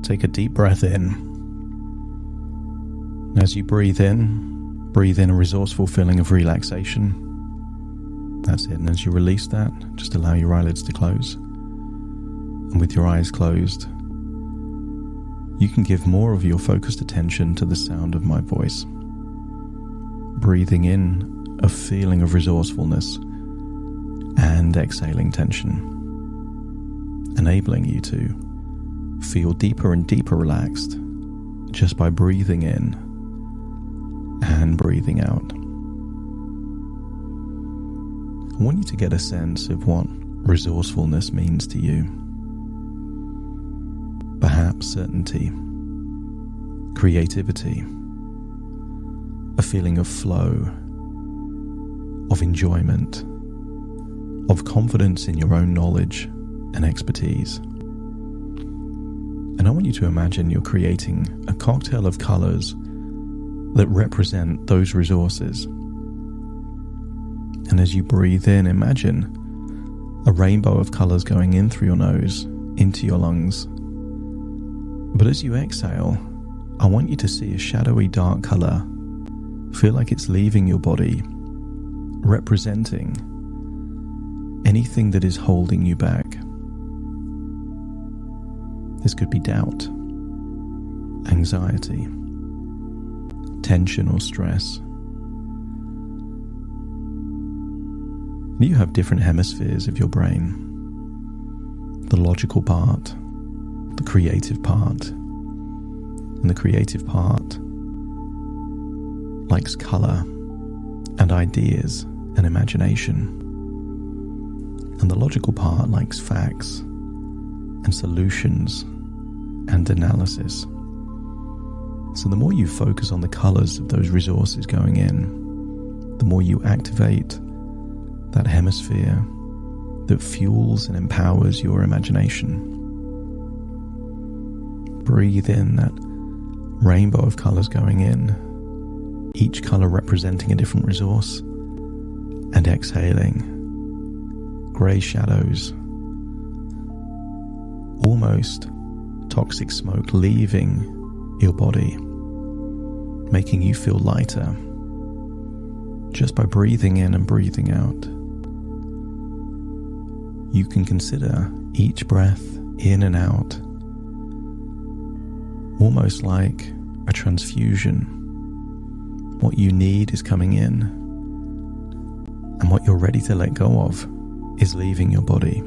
Take a deep breath in. As you breathe in a resourceful feeling of relaxation. That's it. And as you release that, just allow your eyelids to close. And with your eyes closed, you can give more of your focused attention to the sound of my voice. Breathing in a feeling of resourcefulness and exhaling tension, enabling you to feel deeper and deeper relaxed just by breathing in and breathing out. I want you to get a sense of what resourcefulness means to you. Perhaps certainty, creativity, a feeling of flow, of enjoyment, of confidence in your own knowledge and expertise. And I want you to imagine you're creating a cocktail of colors that represent those resources. And as you breathe in, imagine a rainbow of colors going in through your nose, into your lungs. But as you exhale, I want you to see a shadowy dark color feel like it's leaving your body, representing anything that is holding you back. This could be doubt, anxiety, tension or stress. You have different hemispheres of your brain. The logical part, the creative part. And the creative part likes color and ideas and imagination. And the logical part likes facts and solutions and analysis. So the more you focus on the colors of those resources going in, the more you activate that hemisphere that fuels and empowers your imagination. Breathe in that rainbow of colors going in, each color representing a different resource, and exhaling gray shadows, almost toxic smoke leaving your body, making you feel lighter just by breathing in and breathing out. You can consider each breath in and out almost like a transfusion. What you need is coming in, and what you're ready to let go of is leaving your body.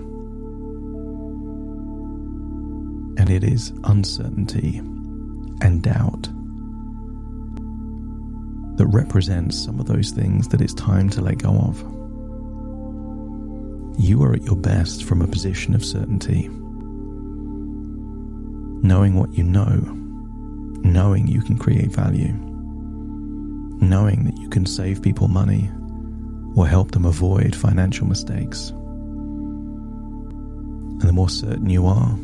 And it is uncertainty and doubt that represents some of those things that it's time to let go of. You are at your best from a position of certainty, knowing what you know, knowing you can create value, knowing that you can save people money or help them avoid financial mistakes. And the more certain you are,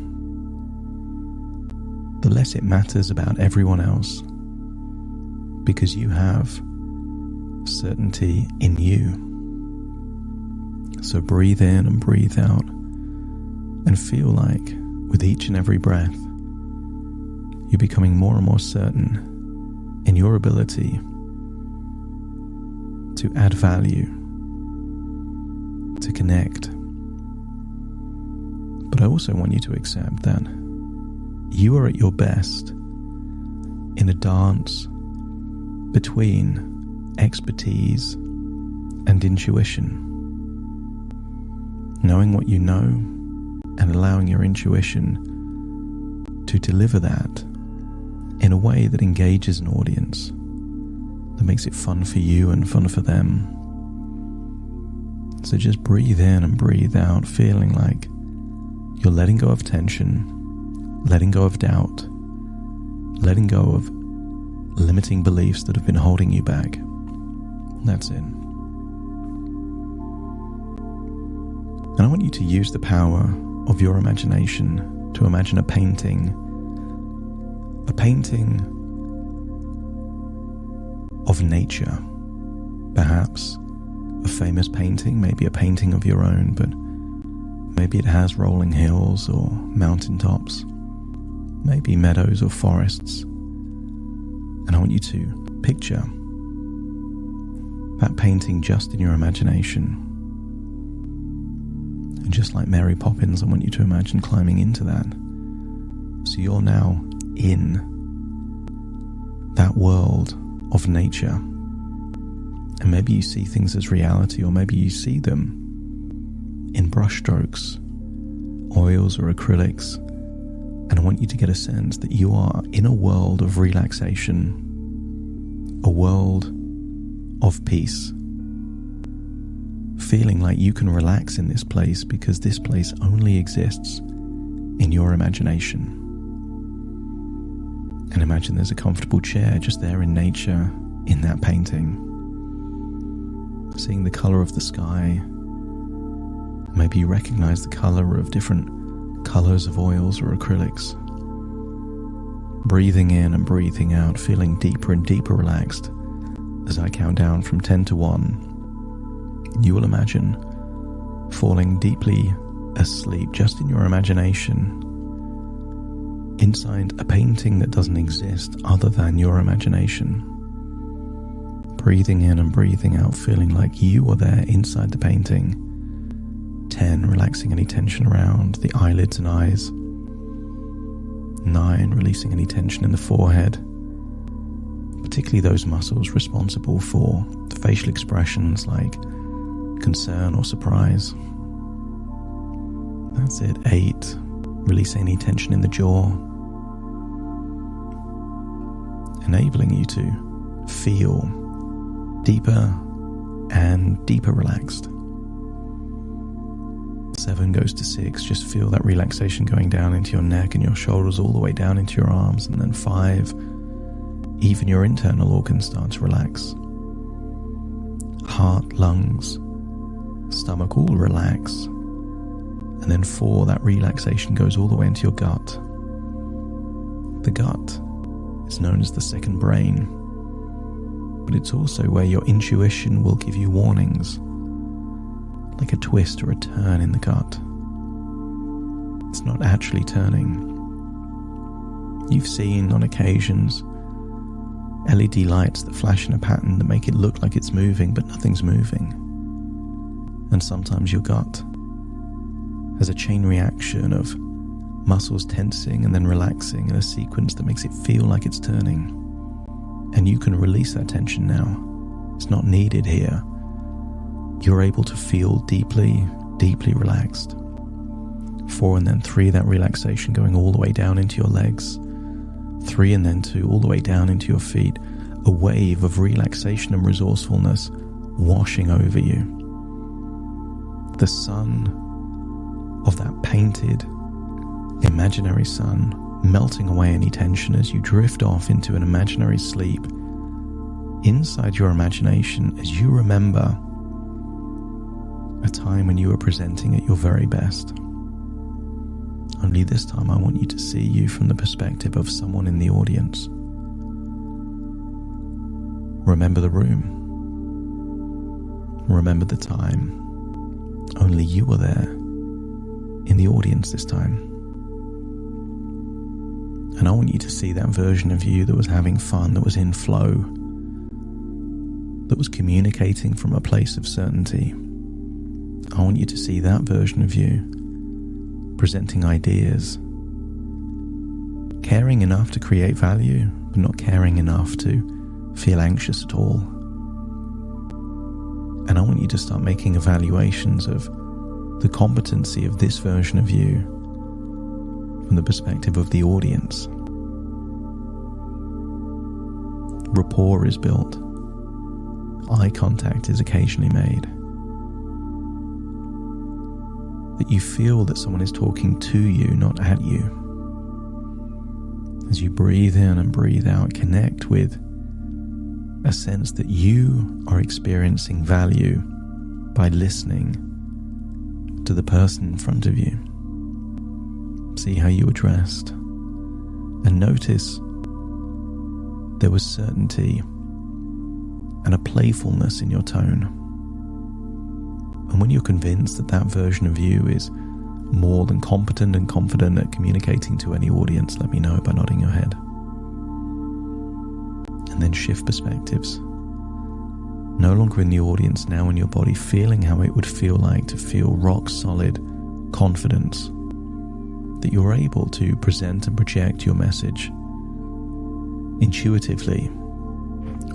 the less it matters about everyone else, because you have certainty in you. So breathe in and breathe out and feel like with each and every breath, you're becoming more and more certain in your ability to add value, to connect. But I also want you to accept that you are at your best in a dance between expertise and intuition. Knowing what you know and allowing your intuition to deliver that in a way that engages an audience, that makes it fun for you and fun for them. So just breathe in and breathe out, feeling like you're letting go of tension, letting go of doubt, letting go of limiting beliefs that have been holding you back. That's it. And I want you to use the power of your imagination to imagine a painting of nature. Perhaps a famous painting, maybe a painting of your own, but maybe it has rolling hills or mountaintops. maybe meadows or forests. And I want you to picture that painting just in your imagination. And just like Mary Poppins, I want you to imagine climbing into that. So you're now in that world of nature. And maybe you see things as reality, or maybe you see them in brushstrokes, oils or acrylics. And I want you to get a sense that you are in a world of relaxation, a world of peace, feeling like you can relax in this place because this place only exists in your imagination. And imagine there's a comfortable chair just there in nature, in that painting. Seeing the color of the sky. Maybe you recognize the color of different colors of oils or acrylics. Breathing in and breathing out, feeling deeper and deeper relaxed. As I count down from 10 to 1, you will imagine falling deeply asleep just in your imagination, inside a painting that doesn't exist other than your imagination. Breathing in and breathing out, feeling like you are there inside the painting. 10, relaxing any tension around the eyelids and eyes. 9, releasing any tension in the forehead, particularly those muscles responsible for the facial expressions like concern or surprise. That's it. 8, releasing any tension in the jaw, enabling you to feel deeper and deeper relaxed. 7 goes to 6, just feel that relaxation going down into your neck and your shoulders all the way down into your arms. And then 5, even your internal organs start to relax. Heart, lungs, stomach all relax. And then 4, that relaxation goes all the way into your gut. The gut is known as the second brain, but it's also where your intuition will give you warnings, like a twist or a turn in the gut. It's not actually turning. You've seen on occasions LED lights that flash in a pattern that make it look like it's moving, but nothing's moving. And sometimes your gut has a chain reaction of muscles tensing and then relaxing in a sequence that makes it feel like it's turning. And you can release that tension now. It's not needed here. You're able to feel deeply, deeply relaxed. 4 and then 3, that relaxation going all the way down into your legs. 3 and then 2, all the way down into your feet. A wave of relaxation and resourcefulness washing over you. The sun of that painted, imaginary sun melting away any tension as you drift off into an imaginary sleep inside your imagination as you remember a time when you were presenting at your very best. Only this time I want you to see you from the perspective of someone in the audience. Remember the room. Remember the time. Only you were there in the audience this time. And I want you to see that version of you that was having fun, that was in flow, that was communicating from a place of certainty. I want you to see that version of you presenting ideas, caring enough to create value, but not caring enough to feel anxious at all. And I want you to start making evaluations of the competency of this version of you from the perspective of the audience. Rapport is built. Eye contact is occasionally made. That you feel that someone is talking to you, not at you. As you breathe in and breathe out, connect with a sense that you are experiencing value by listening to the person in front of you. See how you were dressed, and notice there was certainty and a playfulness in your tone. And when you're convinced that that version of you is more than competent and confident at communicating to any audience, let me know by nodding your head. And then shift perspectives. No longer in the audience, now in your body, feeling how it would feel like to feel rock solid confidence that you're able to present and project your message intuitively,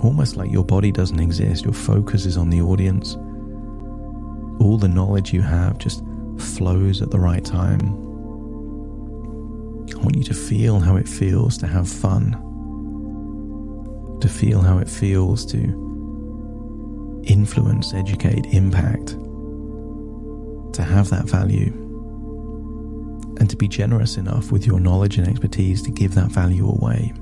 almost like your body doesn't exist. Your focus is on the audience. All the knowledge you have just flows at the right time. I want you to feel how it feels to have fun, to feel how it feels to influence, educate, impact, to have that value, and to be generous enough with your knowledge and expertise to give that value away.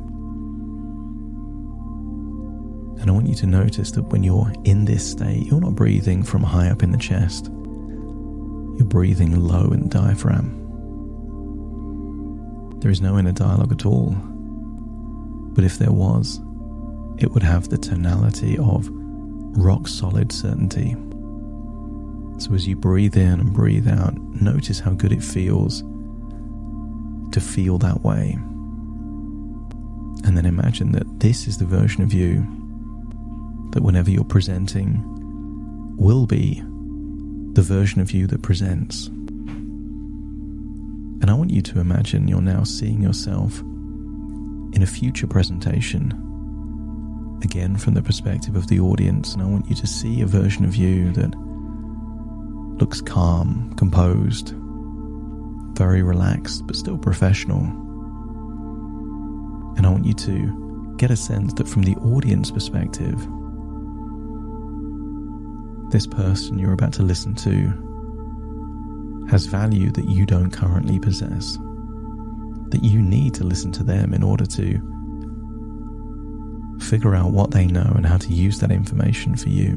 And I want you to notice that when you're in this state, you're not breathing from high up in the chest. You're breathing low in the diaphragm. There is no inner dialogue at all. But if there was, it would have the tonality of rock solid certainty. So as you breathe in and breathe out, notice how good it feels to feel that way. And then imagine that this is the version of you that whenever you're presenting will be the version of you that presents. And I want you to imagine you're now seeing yourself in a future presentation, again from the perspective of the audience, and I want you to see a version of you that looks calm, composed, very relaxed, but still professional. And I want you to get a sense that from the audience perspective, this person you're about to listen to has value that you don't currently possess, that you need to listen to them in order to figure out what they know and how to use that information for you.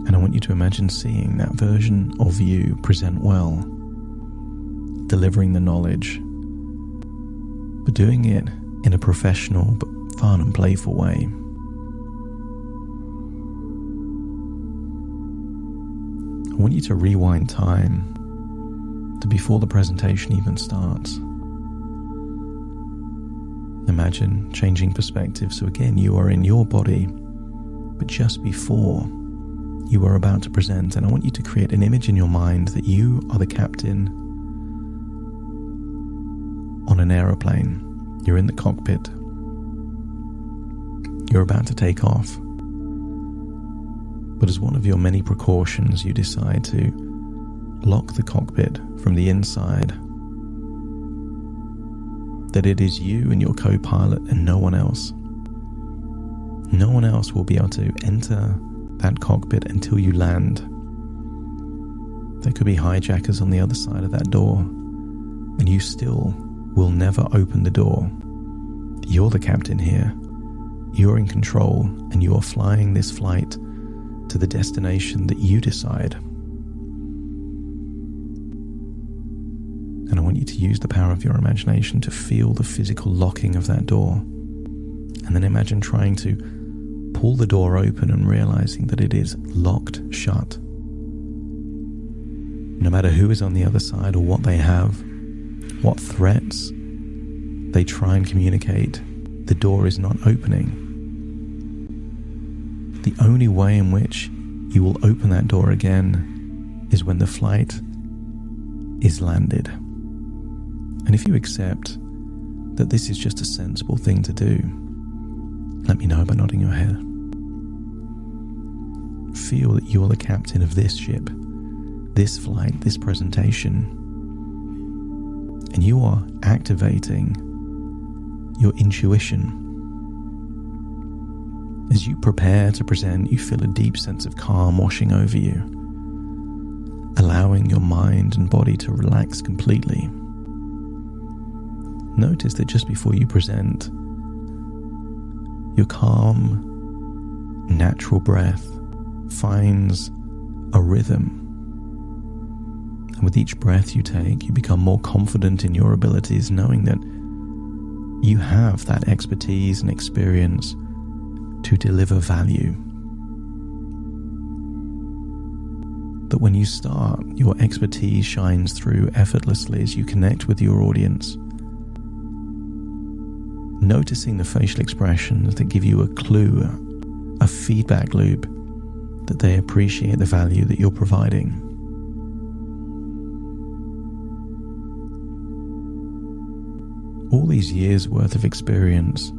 And I want you to imagine seeing that version of you present well, delivering the knowledge, but doing it in a professional but fun and playful way. I want you to rewind time to before the presentation even starts. Imagine changing perspective. So again, you are in your body, but just before you are about to present, and I want you to create an image in your mind that you are the captain on an aeroplane. You're in the cockpit. You're about to take off. But as one of your many precautions, you decide to lock the cockpit from the inside, that it is you and your co-pilot and no one else. No one else will be able to enter that cockpit until you land. There could be hijackers on the other side of that door, and you still will never open the door. You're the captain here. You're in control, and you are flying this flight to the destination that you decide. And I want you to use the power of your imagination to feel the physical locking of that door. And then imagine trying to pull the door open and realizing that it is locked shut. No matter who is on the other side or what they have, what threats they try and communicate, the door is not opening. The only way in which you will open that door again is when the flight is landed. And if you accept that this is just a sensible thing to do, let me know by nodding your head. Feel that you're the captain of this ship, this flight, this presentation, and you are activating your intuition. As you prepare to present, you feel a deep sense of calm washing over you, allowing your mind and body to relax completely. Notice that just before you present, your calm, natural breath finds a rhythm. And with each breath you take, you become more confident in your abilities, knowing that you have that expertise and experience to deliver value. that when you start, your expertise shines through effortlessly as you connect with your audience. Noticing the facial expressions that give you a clue, a feedback loop that they appreciate the value that you're providing. All these years' worth of experience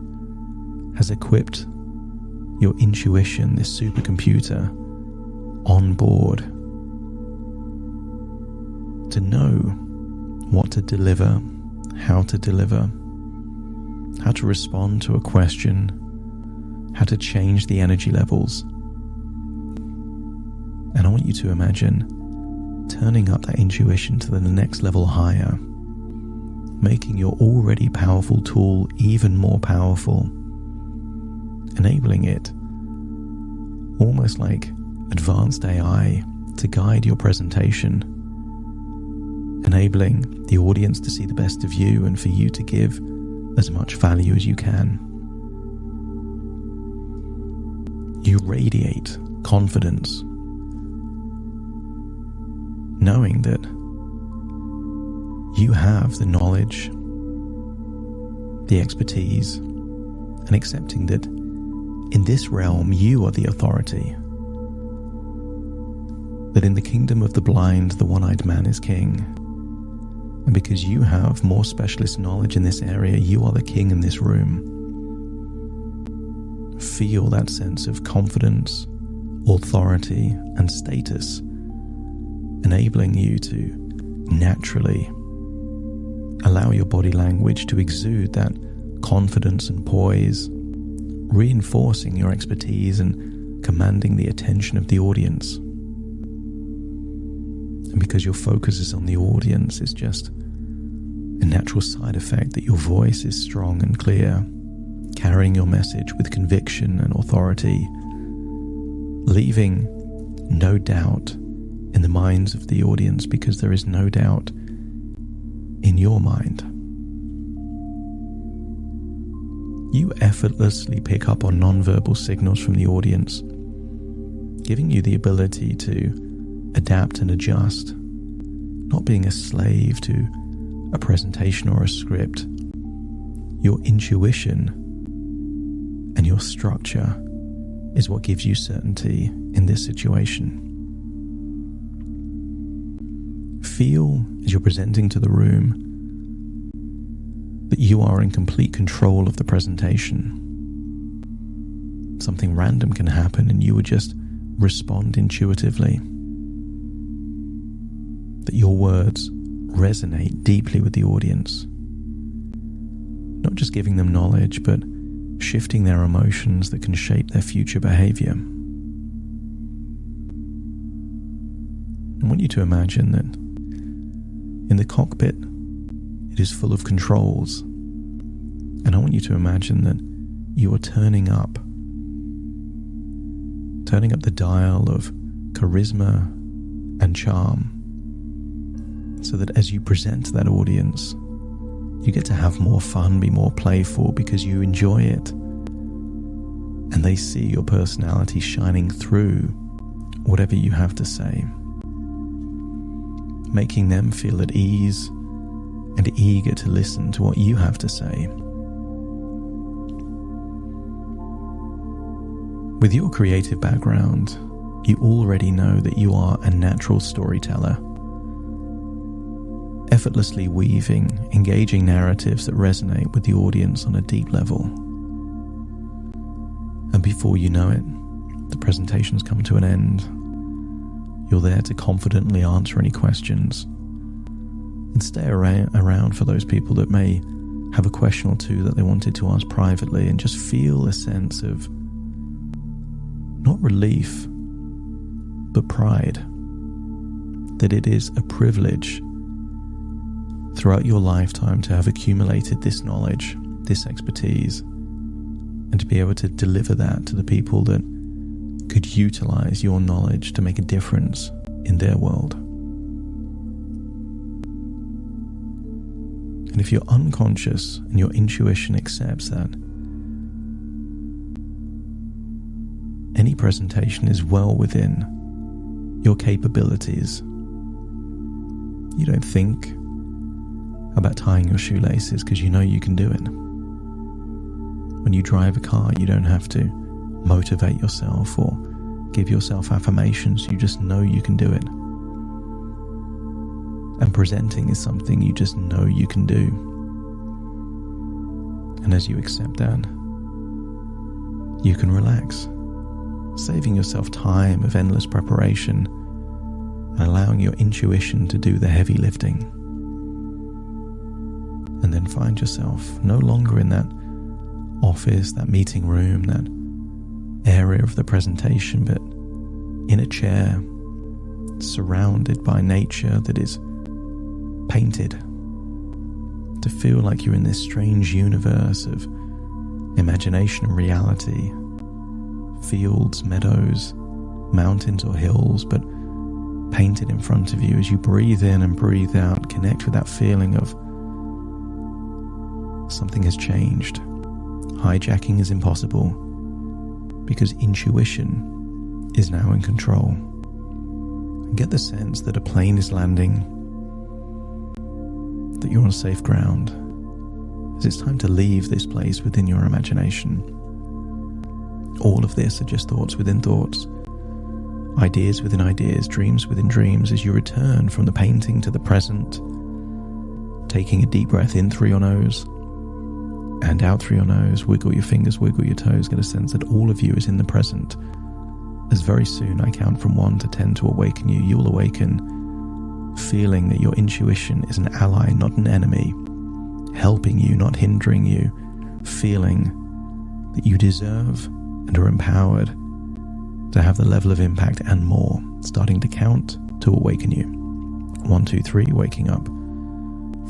has equipped your intuition, this supercomputer, on board to know what to deliver, how to respond to a question, how to change the energy levels. And I want you to imagine turning up that intuition to the next level higher, making your already powerful tool even more powerful, enabling it almost like advanced AI to guide your presentation, enabling the audience to see the best of you and for you to give as much value as you can. You radiate confidence, knowing that you have the knowledge, the expertise, and accepting that in this realm you are the authority. That in the kingdom of the blind, the one-eyed man is king. And because you have more specialist knowledge in this area, you are the king in this room. Feel that sense of confidence, authority, and status, enabling you to naturally allow your body language to exude that confidence and poise, reinforcing your expertise and commanding the attention of the audience. And because your focus is on the audience, it's just a natural side effect that your voice is strong and clear, carrying your message with conviction and authority, leaving no doubt in the minds of the audience because there is no doubt in your mind. You effortlessly pick up on non-verbal signals from the audience, giving you the ability to adapt and adjust, not being a slave to a presentation or a script. Your intuition and your structure is what gives you certainty in this situation. Feel as you're presenting to the room that you are in complete control of the presentation. Something random can happen and you would just respond intuitively. That your words resonate deeply with the audience. Not just giving them knowledge, but shifting their emotions that can shape their future behavior. I want you to imagine that in the cockpit, it is full of controls. And I want you to imagine that you are turning up the dial of charisma and charm, so that as you present to that audience, you get to have more fun, be more playful because you enjoy it. And they see your personality shining through whatever you have to say, making them feel at ease and eager to listen to what you have to say. With your creative background, you already know that you are a natural storyteller, effortlessly weaving, engaging narratives that resonate with the audience on a deep level. And before you know it, the presentations come to an end. You're there to confidently answer any questions and stay around for those people that may have a question or two that they wanted to ask privately, and just feel a sense of not relief, but pride that it is a privilege throughout your lifetime to have accumulated this knowledge, this expertise, and to be able to deliver that to the people that could utilize your knowledge to make a difference in their world. And if you're unconscious and your intuition accepts that, any presentation is well within your capabilities. You don't think about tying your shoelaces because you know you can do it. When you drive a car, you don't have to motivate yourself or give yourself affirmations. You just know you can do it. And presenting is something you just know you can do. And as you accept that, you can relax, saving yourself time of endless preparation and allowing your intuition to do the heavy lifting. And then find yourself no longer in that office, that meeting room, that area of the presentation, but in a chair, surrounded by nature that is painted, to feel like you're in this strange universe of imagination and reality, fields, meadows, mountains or hills, but painted in front of you. As you breathe in and breathe out, connect with that feeling of something has changed. Hijacking is impossible because intuition is now in control. Get the sense that a plane is landing, that you're on safe ground, as it's time to leave this place within your imagination. All of this are just thoughts within thoughts, ideas within ideas, dreams within dreams, as you return from the painting to the present, taking a deep breath in through your nose and out through your nose. Wiggle your fingers, wiggle your toes, get a sense that all of you is in the present. As very soon I count from 1 to 10 to awaken you, you'll awaken feeling that your intuition is an ally, not an enemy, helping you, not hindering you, feeling that you deserve and are empowered to have the level of impact and more, starting to count to awaken you. 1, 2, 3, waking up.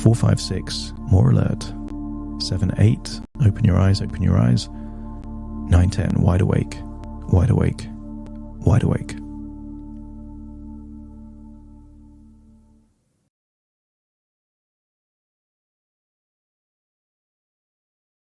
4, 5, 6, more alert. 7, 8, open your eyes, open your eyes. 9, 10, wide awake, wide awake, wide awake.